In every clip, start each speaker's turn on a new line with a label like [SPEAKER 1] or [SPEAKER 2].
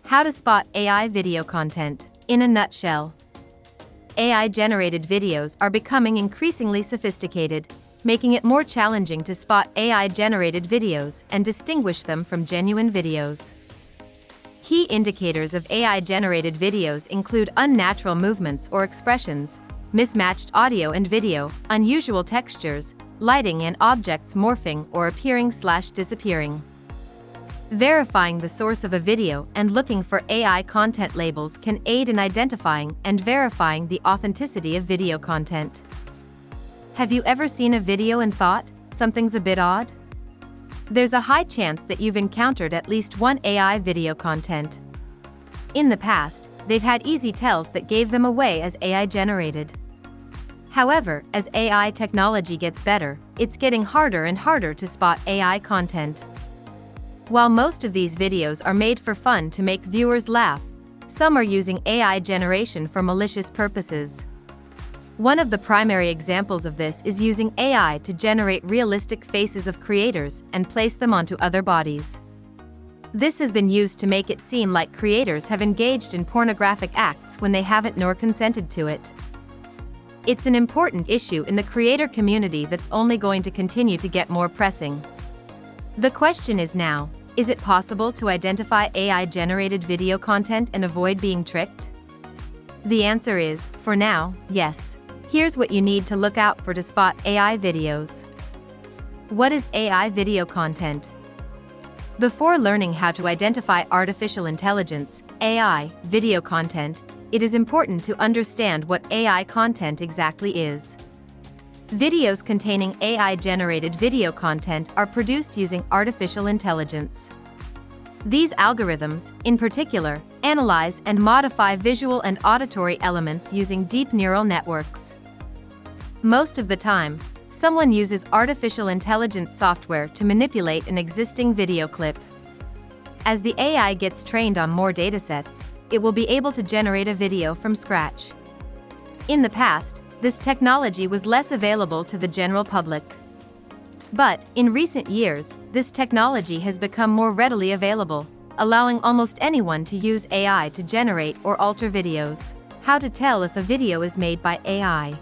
[SPEAKER 1] How to spot AI video content. In a nutshell, AI-generated videos are becoming increasingly sophisticated, making it more challenging to spot AI-generated videos and distinguish them from genuine videos. Key indicators of AI-generated videos include unnatural movements or expressions, mismatched audio and video, unusual textures, lighting and objects morphing or appearing/disappearing. Verifying the source of a video and looking for AI content labels can aid in identifying and verifying the authenticity of video content. Have you ever seen a video and thought, something's a bit odd? There's a high chance that you've encountered at least one AI video content. In the past, they've had easy tells that gave them away as AI generated. However, as AI technology gets better, it's getting harder and harder to spot AI content. While most of these videos are made for fun to make viewers laugh, some are using AI generation for malicious purposes. One of the primary examples of this is using AI to generate realistic faces of creators and place them onto other bodies. This has been used to make it seem like creators have engaged in pornographic acts when they haven't nor consented to it. It's an important issue in the creator community that's only going to continue to get more pressing. The question is now, is it possible to identify AI-generated video content and avoid being tricked? The answer is, for now, yes. Here's what you need to look out for to spot AI videos. What is AI video content? Before learning how to identify artificial intelligence, AI, video content, it is important to understand what AI content exactly is. Videos containing AI-generated video content are produced using artificial intelligence. These algorithms, in particular, analyze and modify visual and auditory elements using deep neural networks. Most of the time, someone uses artificial intelligence software to manipulate an existing video clip. As the AI gets trained on more datasets, it will be able to generate a video from scratch. In the past, this technology was less available to the general public. But, in recent years, this technology has become more readily available, allowing almost anyone to use AI to generate or alter videos. How to tell if a video is made by AI?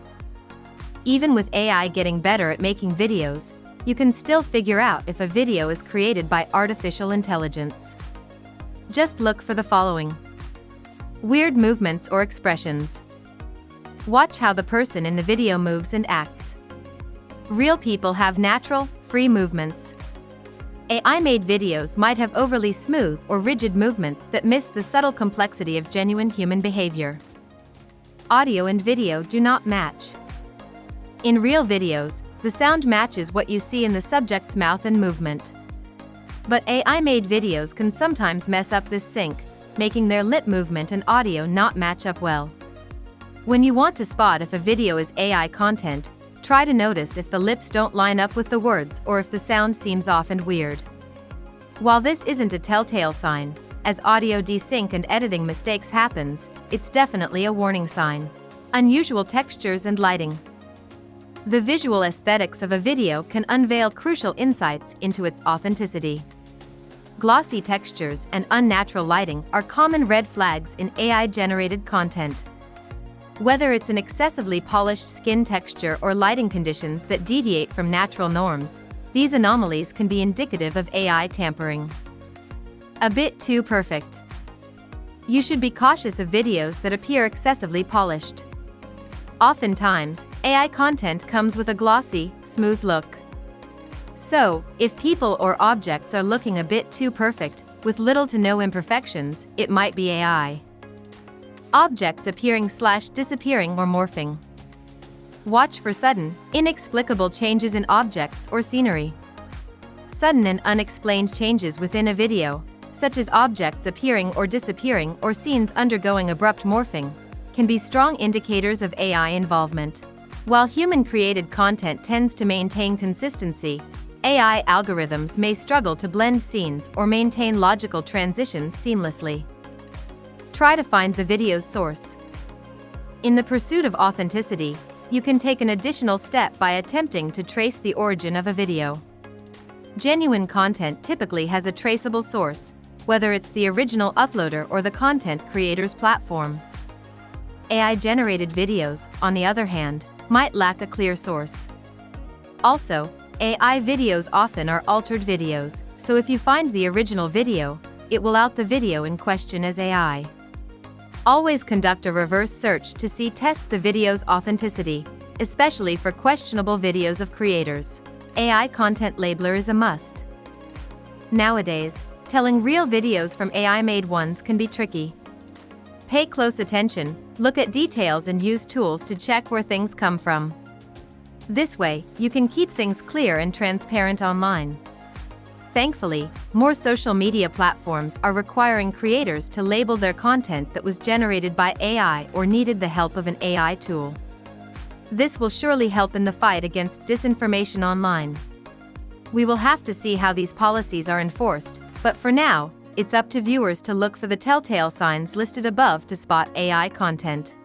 [SPEAKER 1] Even with AI getting better at making videos, you can still figure out if a video is created by artificial intelligence. Just look for the following: weird movements or expressions. Watch how the person in the video moves and acts. Real people have natural, free movements. AI-made videos might have overly smooth or rigid movements that miss the subtle complexity of genuine human behavior. Audio and video do not match. In real videos, the sound matches what you see in the subject's mouth and movement. But AI-made videos can sometimes mess up this sync, making their lip movement and audio not match up well. When you want to spot if a video is AI content, try to notice if the lips don't line up with the words or if the sound seems off and weird. While this isn't a telltale sign, as audio desync and editing mistakes happens, it's definitely a warning sign. Unusual textures and lighting. The visual aesthetics of a video can unveil crucial insights into its authenticity. Glossy textures and unnatural lighting are common red flags in AI-generated content. Whether it's an excessively polished skin texture or lighting conditions that deviate from natural norms, these anomalies can be indicative of AI tampering. A bit too perfect. You should be cautious of videos that appear excessively polished. Oftentimes, AI content comes with a glossy, smooth look. So, if people or objects are looking a bit too perfect, with little to no imperfections, it might be AI. Objects appearing/disappearing or morphing. Watch for sudden, inexplicable changes in objects or scenery. Sudden and unexplained changes within a video, such as objects appearing or disappearing or scenes undergoing abrupt morphing, can be strong indicators of AI involvement. While human-created content tends to maintain consistency, AI algorithms may struggle to blend scenes or maintain logical transitions seamlessly. Try to find the video's source. In the pursuit of authenticity, you can take an additional step by attempting to trace the origin of a video. Genuine content typically has a traceable source, whether it's the original uploader or the content creator's platform. AI-generated videos, on the other hand, might lack a clear source. Also, AI videos often are altered videos, so if you find the original video, it will out the video in question as AI. Always conduct a reverse search to test the video's authenticity, especially for questionable videos of creators. AI content labeler is a must. Nowadays, telling real videos from AI-made ones can be tricky. Pay close attention, look at details and use tools to check where things come from. This way, you can keep things clear and transparent online. Thankfully, more social media platforms are requiring creators to label their content that was generated by AI or needed the help of an AI tool. This will surely help in the fight against disinformation online. We will have to see how these policies are enforced, but for now, it's up to viewers to look for the telltale signs listed above to spot AI content.